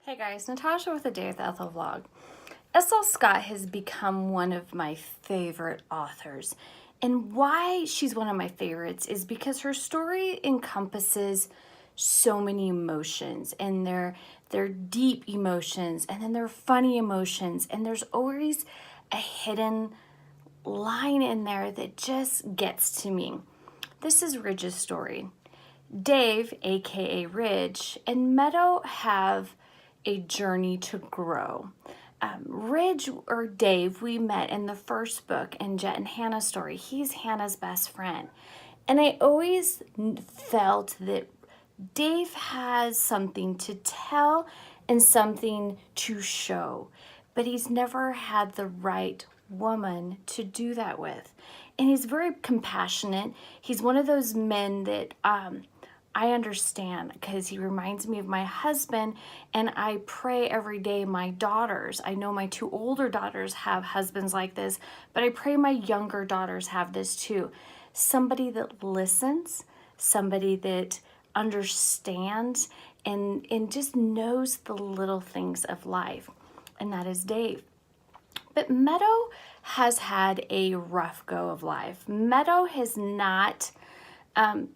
Hey guys, Natasha with a Day with Ethel vlog. Ethel Scott has become one of my favorite authors. And why she's one of my favorites is because her story encompasses so many emotions, and they're deep emotions, and then they're funny emotions, and there's always a hidden line in there that just gets to me. This is Ridge's story. Dave, aka Ridge, and Meadow have a journey to grow. Ridge, or Dave, we met in the first book in Jet and Hannah's story. He's Hannah's best friend. And I always felt that Dave has something to tell and something to show, but he's never had the right woman to do that with. And he's very compassionate. He's one of those men that I understand, because he reminds me of my husband, and I pray every day my daughters, I know my two older daughters have husbands like this, but I pray my younger daughters have this too. Somebody that listens, somebody that understands and just knows the little things of life, and that is Dave. But Meadow has had a rough go of life. Meadow has not,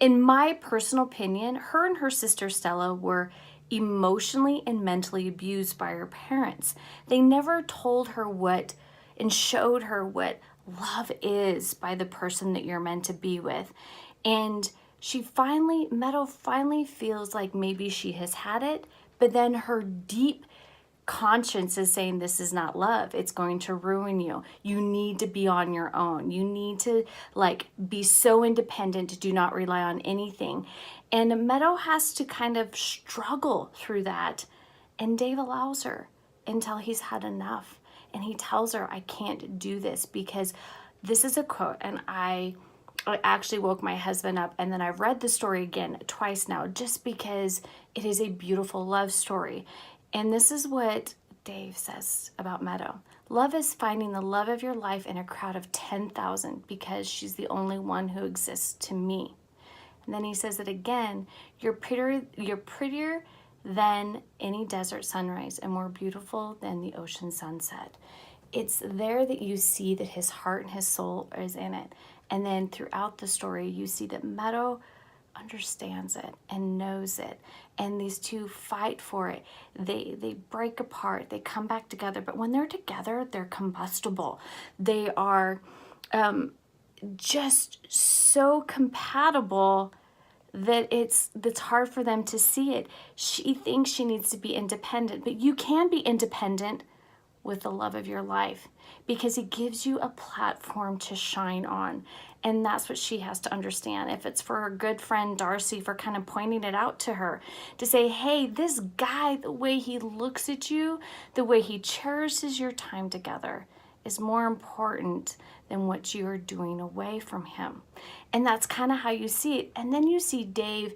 in my personal opinion, her and her sister Stella were emotionally and mentally abused by her parents. They never told her what and showed her what love is by the person that you're meant to be with. And Meadow finally feels like maybe she has had it, but then her deep conscience is saying this is not love. It's going to ruin you. You need to be on your own. You need to be so independent, do not rely on anything. And Meadow has to kind of struggle through that. And Dave allows her until he's had enough. And he tells her, I can't do this, because this is a quote. And I actually woke my husband up, and then I've read the story again twice now, just because it is a beautiful love story. And this is what Dave says about Meadow. Love is finding the love of your life in a crowd of 10,000 because she's the only one who exists to me. And then he says it again, you're prettier than any desert sunrise and more beautiful than the ocean sunset. It's there that you see that his heart and his soul is in it. And then throughout the story, you see that Meadow understands it and knows it, and these two fight for it. They break apart, they come back together, but when they're together, they're combustible. They are just so compatible that it's hard for them to see it. She thinks she needs to be independent, but you can be independent with the love of your life, because it gives you a platform to shine on. And that's what she has to understand. If it's for her good friend Darcy for kind of pointing it out to her, to say, hey, this guy, the way he looks at you, the way he cherishes your time together is more important than what you are doing away from him. And that's kind of how you see it. And then you see Dave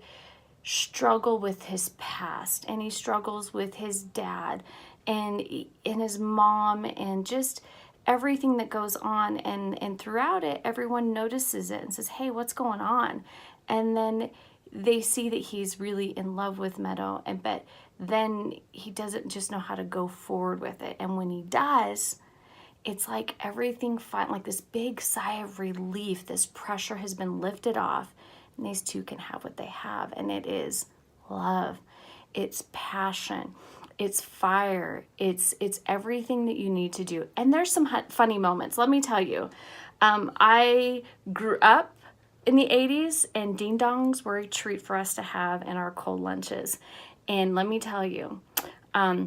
struggle with his past, and he struggles with his dad and his mom, and just everything that goes on, and throughout it, everyone notices it and says, hey, what's going on? And then they see that he's really in love with Meadow, but then he doesn't just know how to go forward with it. And when he does, it's like everything, like this big sigh of relief, this pressure has been lifted off, and these two can have what they have. And it is love, it's passion, it's fire, it's everything that you need to do. And there's some funny moments, let me tell you. I grew up in the 80s, and ding dongs were a treat for us to have in our cold lunches. And let me tell you, I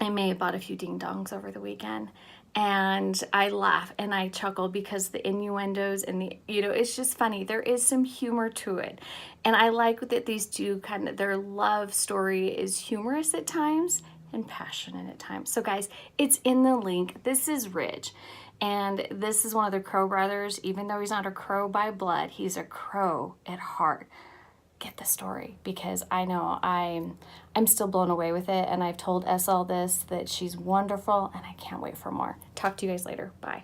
may have bought a few ding dongs over the weekend, and I laugh and I chuckle because the innuendos and it's just funny. There is some humor to it. And I like that these two their love story is humorous at times and passionate at times. So guys, it's in the link. This is Ridge. And this is one of the Crow brothers. Even though he's not a crow by blood, he's a crow at heart. Get the story, because I know I'm still blown away with it, and I've told Ethel this, that she's wonderful, and I can't wait for more. Talk to you guys later. Bye.